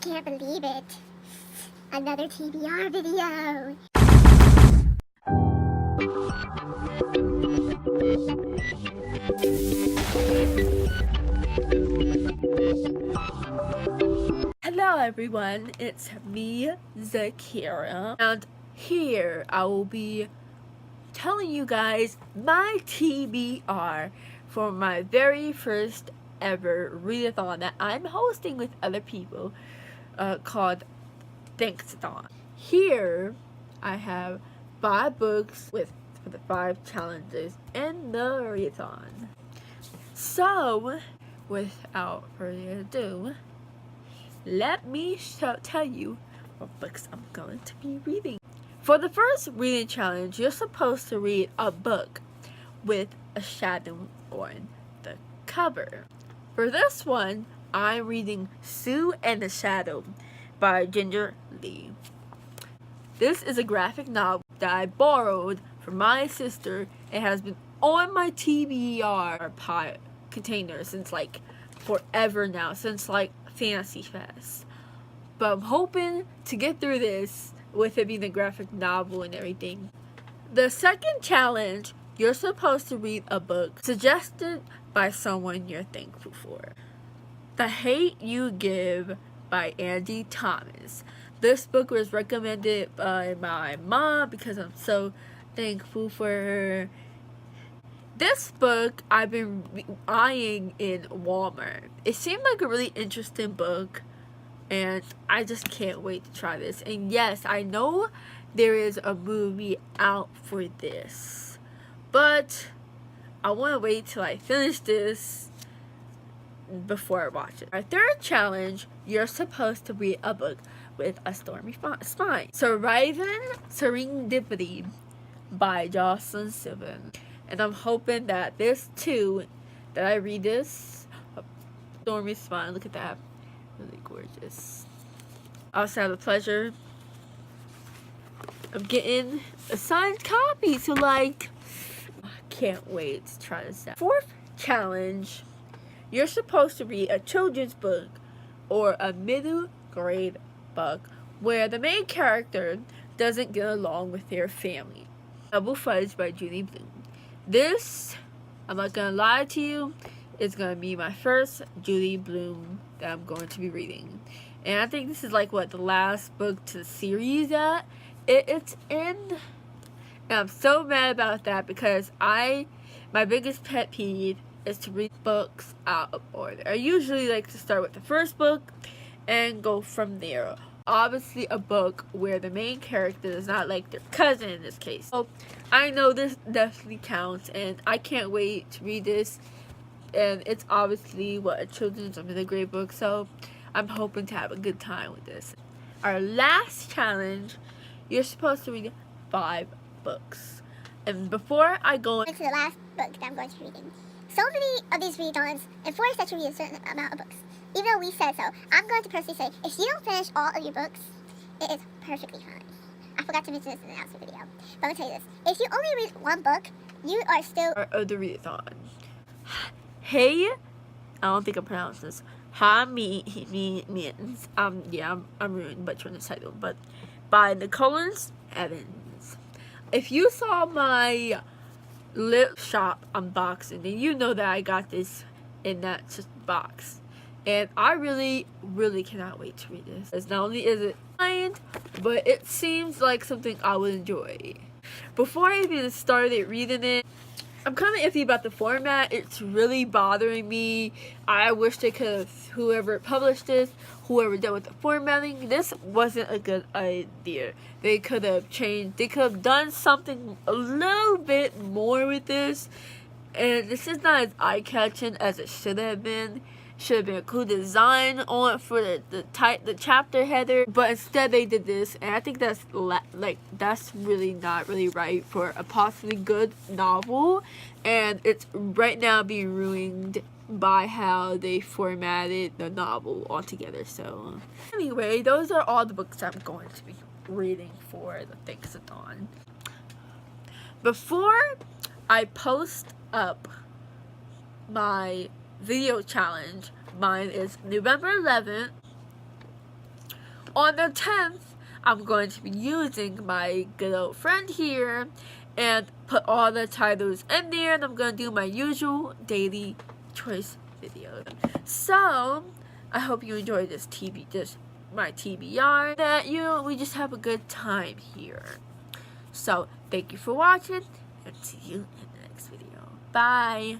can't believe it. Another TBR video. Hello everyone, it's me, Zaquira, and here I will be telling you guys my TBR for my very first ever readathon that I'm hosting with other people called ThanksAthon. Here I have 5 books for the 5 challenges in the readathon. So, without further ado, let me tell you what books I'm going to be reading. For the first reading challenge, you're supposed to read a book with a shadow on the cover. For this one, I'm reading Sue and the Shadow by Ginger Lee. This is a graphic novel that I borrowed from my sister. It has been on my TBR pie container since like forever now, since like Fantasy Fest. But I'm hoping to get through this with it being a graphic novel and everything. The second challenge, you're supposed to read a book suggested by someone you're thankful for. The Hate You Give by Andy Thomas. This book was recommended by my mom because I'm so thankful for her. This book I've been eyeing in Walmart. It seemed like a really interesting book, and I just can't wait to try this. And yes, I know there is a movie out for this, but I want to wait till I finish this before I watch it. Our third challenge, you're supposed to read a book with a stormy spine. Surviving Serendipity by Jocelyn Sylvan. And I'm hoping that this too, that I read this. Stormy spine, look at that. Really gorgeous. I also have the pleasure of getting a signed copy, so like, I can't wait to try this out. Fourth challenge, you're supposed to read a children's book or a middle grade book where the main character doesn't get along with their family. Double Fudge by Julie Bloom. This, I'm not gonna lie to you, is gonna be my first Julie Bloom that I'm going to be reading. And I think this is like what, the last book to the series that it's in. And I'm so mad about that because my biggest pet peeve is to read books out of order. I usually like to start with the first book and go from there. Obviously a book where the main character is not like their cousin in this case. So I know this definitely counts, and I can't wait to read this. And it's obviously a children's or middle grade book, so I'm hoping to have a good time with this. Our last challenge, you're supposed to read 5 books. And before I go to the last book that I'm going to be reading, so many of these readathons enforce that you read a certain amount of books. Even though we said so, I'm going to personally say, if you don't finish all of your books, it is perfectly fine. I forgot to mention this in the announcement video, but I'm going to tell you this. If you only read 1 book, you are still... the readathon. Hey, I don't think I pronounced this. Means yeah, I'm ruined butchering the title, but by Nicholas Evans. If you saw my lip shop unboxing, then you know that I got this in that box. And I really, really cannot wait to read this. Because not only is it kind, but it seems like something I would enjoy. Before I even started reading it, I'm kind of iffy about the format. It's really bothering me. I wish they could have, whoever published this, whoever dealt with the formatting, this wasn't a good idea. They could have changed, they could have done something a little bit more with this. And this is not as eye-catching as it should have been. Should have been a cool design on it for the chapter header, but instead they did this, and I think that's that's really not really right for a possibly good novel, and it's right now being ruined by how they formatted the novel altogether. So anyway, those are all the books I'm going to be reading for the ThanksAthon. Before I post up my video challenge, mine is November 11th on the 10th, I'm going to be using my good old friend here and put all the titles in there, and I'm going to do my usual daily choice video. So, I hope you enjoyed this my TBR, that we just have a good time here. So, thank you for watching, and see you in the next video. Bye!